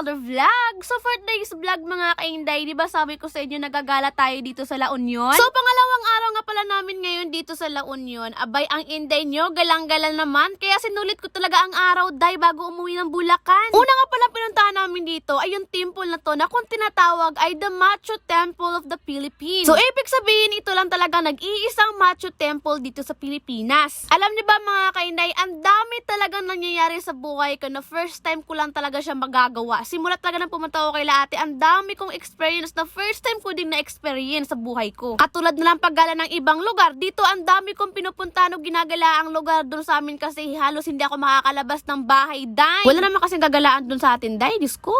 another vlog. So for today's vlog mga kainday, di ba sabi ko sa inyo nagagala tayo dito sa La Union? So pangalawang araw nga pala namin ngayon dito sa La Union. Abay, ang inday nyo, galang-galang naman. Kaya sinulit ko talaga ang araw, day, bago umuwi ng Bulacan. Una nga pala pinuntahan namin dito ay yung temple na to na kung tinatawag ay the Machu Temple of the Philippines. So ibig sabihin, ito lang talaga nag-iisang Machu Temple dito sa Pilipinas. Alam niyo ba mga kainday, ang dami talagang nangyayari sa buhay ko na first time ko lang talaga siya magagawa. Simula talaga nang pumunta ako kay Ate, ang dami kong experience na first time ko din na-experience sa buhay ko. Katulad na lang paggala ng ibang lugar, dito ang dami kong pinupuntahan o ginagala ang lugar doon sa amin kasi halos hindi ako makakalabas ng bahay, day. Wala naman kasing gagalaan doon sa atin, day. Diyos ko.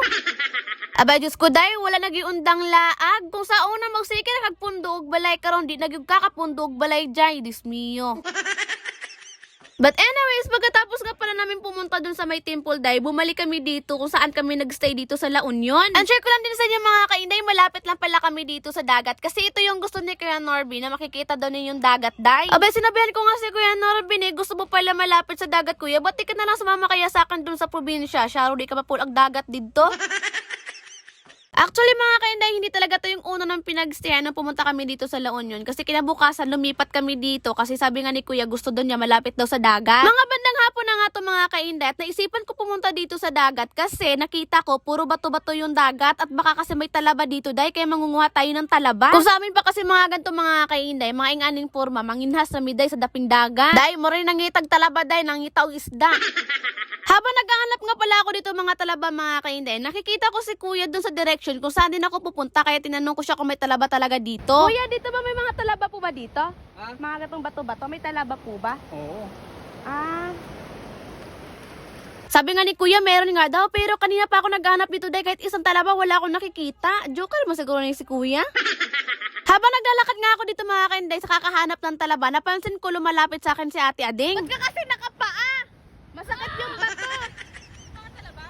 Aba, Diyos ko, day, wala nagiundang laag. Kung sa una magsikir, kagpundog balay karon di nagkakapundog balay, day. Diyos mio. But anyways, pagkatapos nga pala namin pumunta dun sa may temple, day, bumalik kami dito kung saan kami nagstay dito sa La Union. And share ko lang din sa inyo mga kainday, malapit lang pala kami dito sa dagat. Kasi ito yung gusto ni Kuya Norby na makikita daw niya yung dagat, day. Abay, sinabihan ko nga si Kuya Norby, gusto mo pala malapit sa dagat, kuya. Ba't di ka na lang sumama kaya sa akin dun sa probinsya? Syaro, di ka pa pulag dagat dito. Actually mga kainday, hindi talaga to yung una ng pinagstayan nung pumunta kami dito sa La Union. Kasi kinabukasan, lumipat kami dito. Kasi sabi nga ni Kuya, gusto doon niya malapit daw sa dagat. Mga bandang hapon na nga to mga kainday. At naisipan ko pumunta dito sa dagat kasi nakita ko, puro bato-bato yung dagat. At baka kasi may talaba dito, day, kaya mangunguha tayo ng talaba. Kung sa amin pa kasi mga ganito mga kainday, mga inganing forma, manginhas na miday sa daping dagat. Day, mo rin nangitag talaba, day, nangitaw isda. Habang naghahanap nga pala ako dito mga talaba mga kainday, nakikita ko si Kuya doon sa direction kung saan din ako pupunta, kaya tinanong ko siya kung may talaba talaga dito. Kuya, dito ba may mga talaba po ba dito? Ha? Mga gatong bato-bato, may talaba po ba? Oo. Ah. Sabi nga ni Kuya, meron nga daw, pero kanina pa ako naghahanap dito dahil kahit isang talaba wala akong nakikita. Joker mo siguro na si Kuya? Habang naglalakad nga ako dito mga kainday sa kakahanap ng talaba, napansin ko lumalapit sa akin si Ate Ading. Ba't ka kasi nakapaa? Masakit yung bato. Mga talaba?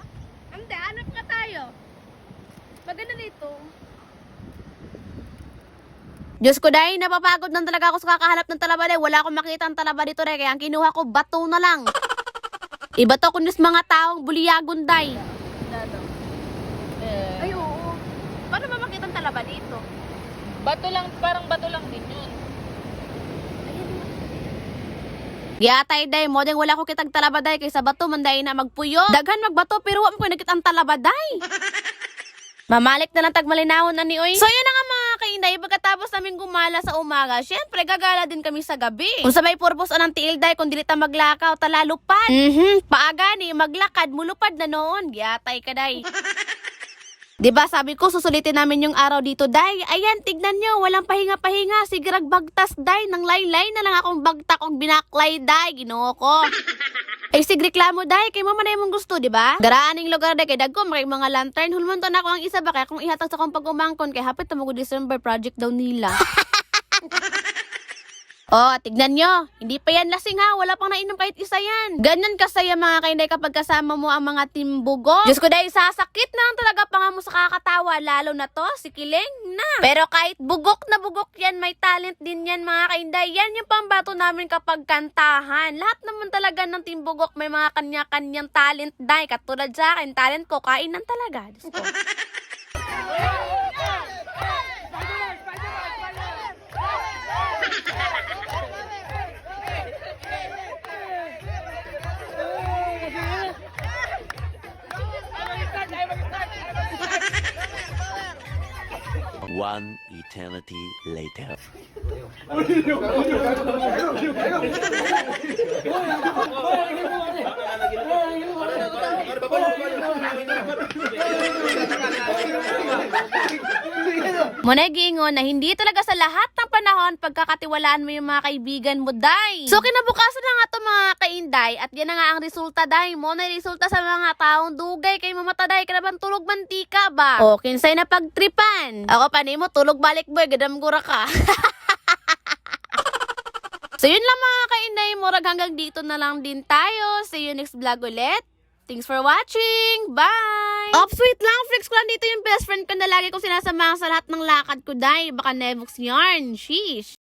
Hindi, hanap ka tayo. Maganda dito. Diyos ko, day, napapagod na talaga ako sa kakahanap ng talaba, day. Wala akong makita ang talaba dito, day. Kaya ang kinuha ko, bato na lang. Iba to kunis mga taong buliyagon, day. Ay, oo. Paano ba makita ang talaba dito? Bato lang, parang bato lang din yun. Yatay, day, modeng wala ko kitag talaba, day. Kaysa bato, manday na magpuyo. Daghan magbato, pero wala mo ko nakita ang talaba, day. Mamalik na lang tagmalinahon na ni Oy. So yun na nga mga kainday, pagkatapos namin gumala sa umaga, syempre gagala din kami sa gabi. Kung sa may purpose anang tiil, day, kung dili ta maglakaw, talalupad. Paaga ni, maglakad, mulupad na noon. Yatay ka, day. Diba sabi ko, susulitin namin yung araw dito, day. Ayan, tignan nyo, walang pahinga-pahinga. Sigrag bagtas, day. Nang laylay na lang akong bagtak og binaklay, day. Ginoo ko. Ay, sig reklamo, day. Kay mo man na yung gusto, diba? Daraaning lugar, day. Kay dagko, maray mga lantern. Hulmunto na ako ang isa ba? Kaya kung ihatag sa kong pag-umangkon, kay hapit na mag-December project daw nila. Oh, tignan nyo. Hindi pa yan lasing ha. Wala pang nainom kahit isa yan. Ganyan kasaya mga kainday kapag kasama mo ang mga timbugo. Diyos ko, dahil sasakit na lang talaga pa nga mo sa kakatawa. Lalo na to, si Kiling na. Pero kahit bugok na bugok yan, may talent din yan mga kainday. Yan yung pambato namin kapag kantahan. Lahat naman talaga ng timbugok may mga kanya-kanyang talent, day. Katulad sa akin, talent ko, kainan talaga. Diyos ko. One eternity later. Muna giingon na hindi talaga sa lahat ng panahon pagkakatiwalaan mo yung mga kaibigan mo, day. So kinabukasan na nga to mga kainday at yan na nga ang resulta, day. Mo na resulta sa mga taong dugay kay mamata, day. Kanaban tulog mantika ba? O kinsay na pagtripan. Ako pa mo tulog balik boy, gadam gura ka. So yun lang mga kainday, murag hanggang dito na lang din tayo. See you next vlog ulit. Thanks for watching. Bye! Off, sweet lang. Flex ko lang dito yung best friend ko na lagi kong sinasamahan sa lahat ng lakad ko, day. Baka Nevox yarn. Sheesh.